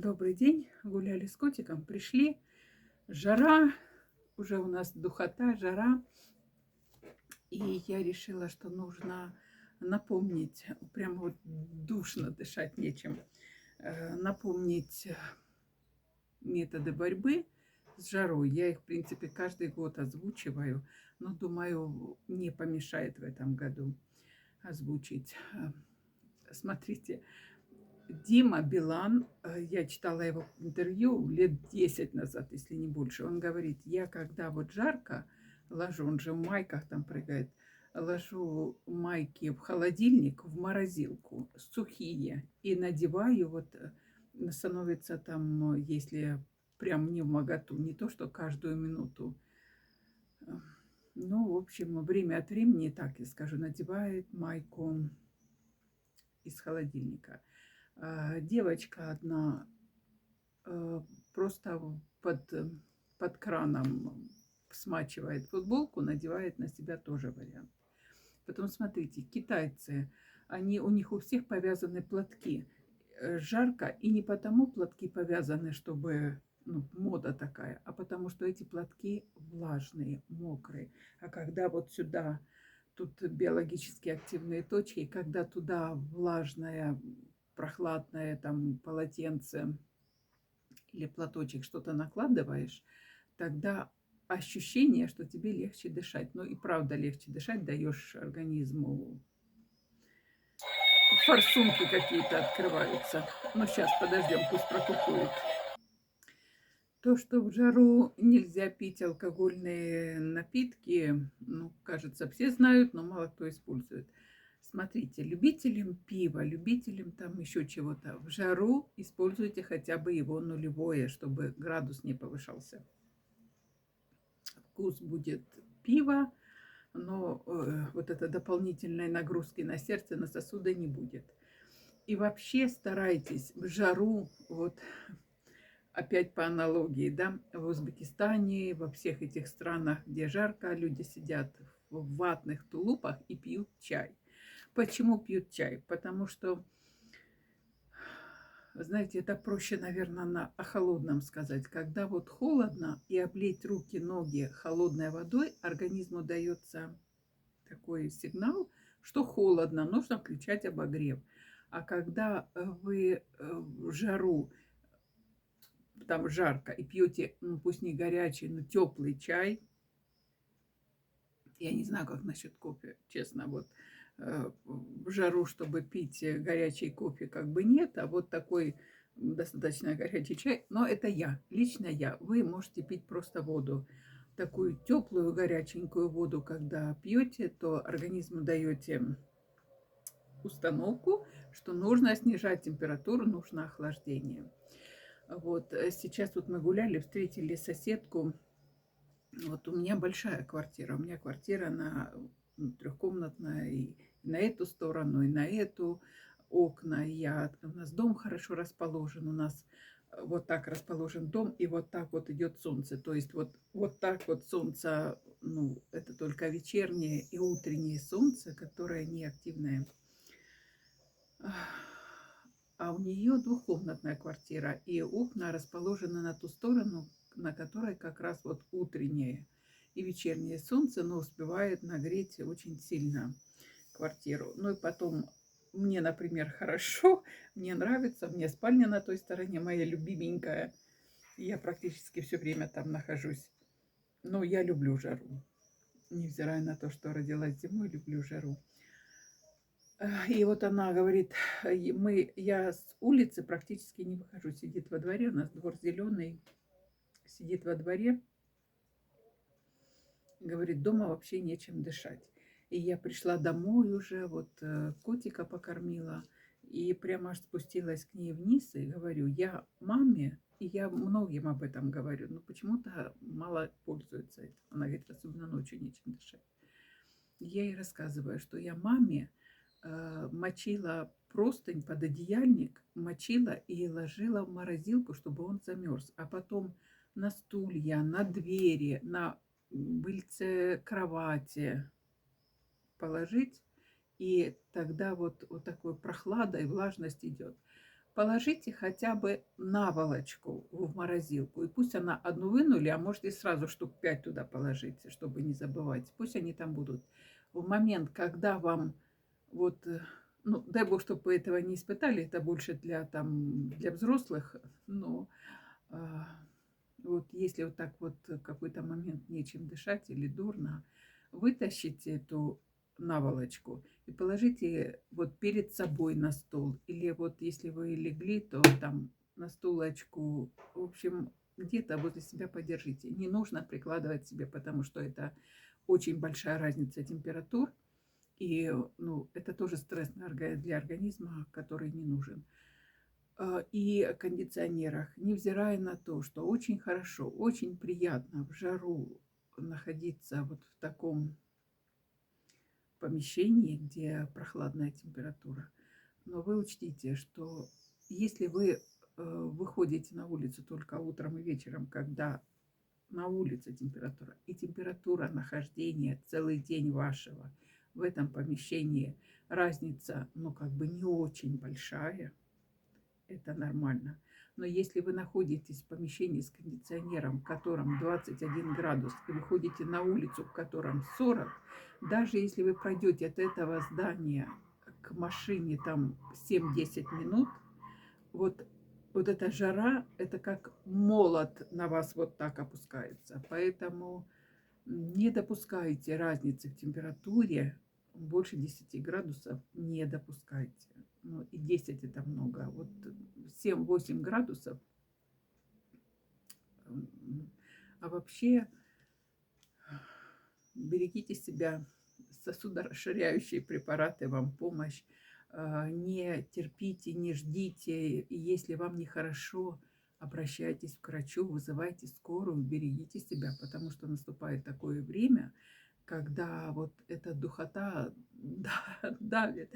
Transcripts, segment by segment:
Добрый день. Гуляли с котиком, пришли. Жара, уже у нас духота, жара. И я решила, что нужно напомнить, прямо вот душно дышать нечем, напомнить методы борьбы с жарой. Я их, в принципе, каждый год озвучиваю, но, думаю, не помешает в этом году озвучить. Смотрите, Дима Билан, я читала его интервью лет 10 назад, если не больше. Он говорит, я когда вот жарко ложу, он же в майках там прыгает, ложу майки в холодильник, в морозилку, сухие, и надеваю, вот становится там, если прям не в моготу, не то, что каждую минуту. Ну, в общем, время от времени, так я скажу, надевает майку из холодильника. Девочка одна просто под краном смачивает футболку, надевает на себя тоже вариант. Потом смотрите, китайцы, у них у всех повязаны платки. Жарко, и не потому платки повязаны, чтобы мода такая, а потому что эти платки влажные, мокрые. А когда вот сюда, тут биологически активные точки, когда туда влажное, прохладное там полотенце или платочек что-то накладываешь, тогда ощущение, что тебе легче дышать. Ну и правда легче дышать, даешь организму, форсунки какие-то открываются. Ну сейчас подождем, пусть прокукует. То, что в жару нельзя пить алкогольные напитки, ну, кажется, все знают, но мало кто использует. Смотрите, любителям пива, любителям там еще чего-то, в жару используйте хотя бы его нулевое, чтобы градус не повышался. Вкус будет пива, но вот это дополнительной нагрузки на сердце, на сосуды не будет. И вообще старайтесь в жару, вот опять по аналогии, да, в Узбекистане, во всех этих странах, где жарко, люди сидят в ватных тулупах и пьют чай. Почему пьют чай? Потому что, знаете, это проще, наверное, о холодном сказать. Когда вот холодно и облить руки, ноги холодной водой, организму дается такой сигнал, что холодно, нужно включать обогрев. А когда вы в жару, там жарко, и пьете, ну пусть не горячий, но теплый чай, я не знаю, как насчет кофе, честно, вот в жару, чтобы пить горячий кофе, как бы нет, а вот такой достаточно горячий чай, но это я, лично я. Вы можете пить просто воду, такую теплую горяченькую воду, когда пьете, то организму даете установку, что нужно снижать температуру, нужно охлаждение. Вот сейчас вот мы гуляли, встретили соседку. Вот у меня большая квартира. У меня квартира трехкомнатная, и на эту сторону, и на эту окна. У нас дом хорошо расположен. У нас вот так расположен дом, и вот так вот идет солнце. То есть вот так вот солнце, ну, это только вечернее и утреннее солнце, которое не активное. А у нее двухкомнатная квартира, и окна расположены на ту сторону, на которой как раз вот утреннее и вечернее солнце, но успевает нагреть очень сильно квартиру. Ну и потом мне, например, хорошо, мне нравится, мне спальня на той стороне, моя любименькая. Я практически все время там нахожусь. Но я люблю жару. Невзирая на то, что родилась зимой, люблю жару. И вот она говорит, я с улицы практически не выхожу, сидит во дворе, у нас двор зеленый, сидит во дворе, говорит, дома вообще нечем дышать. И я пришла домой уже, вот котика покормила, и прямо аж спустилась к ней вниз и говорю, я маме, и я многим об этом говорю, но почему-то мало пользуются этим. Она говорит, особенно ночью нечем дышать. Я ей рассказываю, что я маме мочила простынь под одеяльник, мочила и ложила в морозилку, чтобы он замерз. А потом на стулья, на двери, на быльце кровати положить. И тогда вот такой прохлада и влажность идет. положите хотя бы наволочку в морозилку. И пусть она одну вынули, а можете сразу штук 5 туда положите, чтобы не забывать. Пусть они там будут. В момент, когда вам вот, ну, дай бог, чтобы вы этого не испытали, это больше для, там, для взрослых, но а, вот если вот так вот в какой-то момент нечем дышать или дурно, вытащите эту наволочку и положите вот перед собой на стол. Или вот если вы легли, то там на стулочку, в общем, где-то возле себя подержите. Не нужно прикладывать себе, потому что это очень большая разница температур. И ну, это тоже стресс для организма, который не нужен. И кондиционерах, невзирая на то, что очень хорошо, очень приятно в жару находиться вот в таком помещении, где прохладная температура. Но вы учтите, что если вы выходите на улицу только утром и вечером, когда на улице температура, и температура нахождения целый день вашего в этом помещении, разница, ну, как бы не очень большая, это нормально. Но если вы находитесь в помещении с кондиционером, в котором 21 градус, и выходите на улицу, в котором 40, даже если вы пройдете от этого здания к машине там 7-10 минут, вот, вот эта жара, это как молот на вас вот так опускается. Поэтому не допускайте разницы в температуре, больше 10 градусов не допускайте. Ну, и 10 это много. Вот 7-8 градусов. А вообще берегите себя. Сосудорасширяющие препараты вам в помощь. Не терпите, не ждите. И если вам нехорошо, обращайтесь к врачу, вызывайте скорую, берегите себя, потому что наступает такое время, когда вот эта духота давит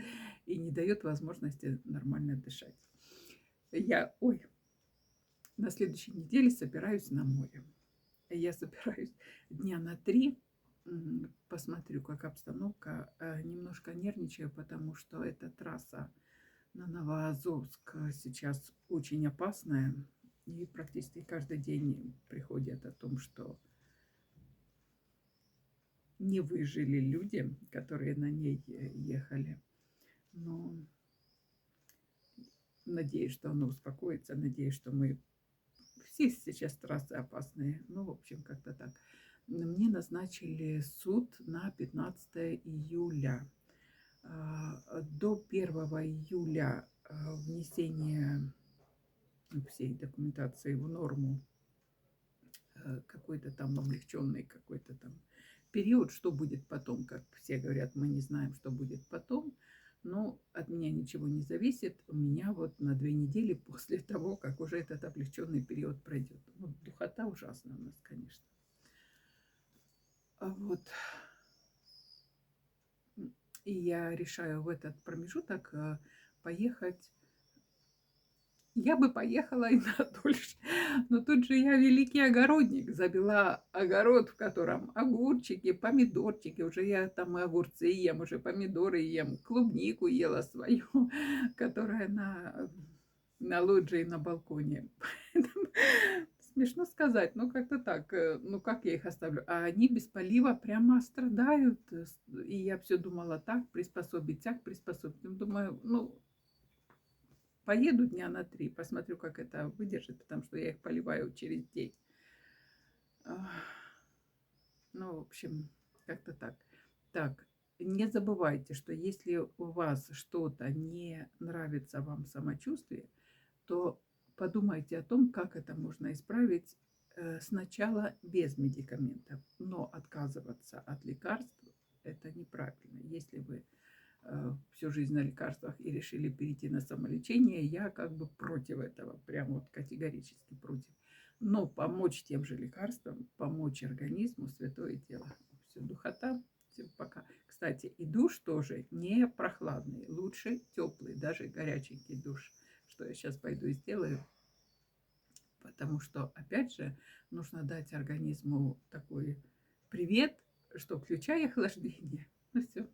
и не дает возможности нормально дышать. Ой, на следующей неделе собираюсь на море. Я собираюсь дня на 3, посмотрю, как обстановка. Немножко нервничаю, потому что эта трасса на Новоазовск сейчас очень опасная. И практически каждый день приходят о том, что не выжили люди, которые на ней ехали. Но надеюсь, что оно успокоится. Надеюсь, что мы... Все сейчас трассы опасные. Ну, в общем, как-то так. Мне назначили суд на 15 июля. До 1 июля внесение всей документации в норму, какой-то там облегченный какой-то там период, что будет потом, как все говорят, мы не знаем, что будет потом, но от меня ничего не зависит, у меня вот на 2 недели после того, как уже этот облегченный период пройдет. Ну, духота ужасная у нас, конечно. Вот. И я решаю в этот промежуток поехать. Я бы поехала и на дольше. Но тут же я великий огородник. Завела огород, в котором огурчики, помидорчики. Уже я там и огурцы ем, уже помидоры ем. Клубнику ела свою, которая на лоджии на балконе. Смешно сказать, но как-то так. Ну, как я их оставлю? А они без полива прямо страдают. И я все думала, так приспособить, так приспособить. Думаю, ну, поеду дня на 3, посмотрю, как это выдержит, потому что я их поливаю через день. Ну, в общем, как-то так. Так, не забывайте, что если у вас что-то не нравится вам в самочувствии, то подумайте о том, как это можно исправить сначала без медикаментов. Но отказываться от лекарств – это неправильно. Если вы всю жизнь на лекарствах и решили перейти на самолечение, я как бы против этого, прям вот категорически против. Но помочь тем же лекарствам, помочь организму – святое дело. Все, духота, все, пока. Кстати, и душ тоже не прохладный, лучше теплый, даже горяченький душ, что я сейчас пойду и сделаю. Потому что, опять же, нужно дать организму такой привет, что включай охлаждение. Ну все.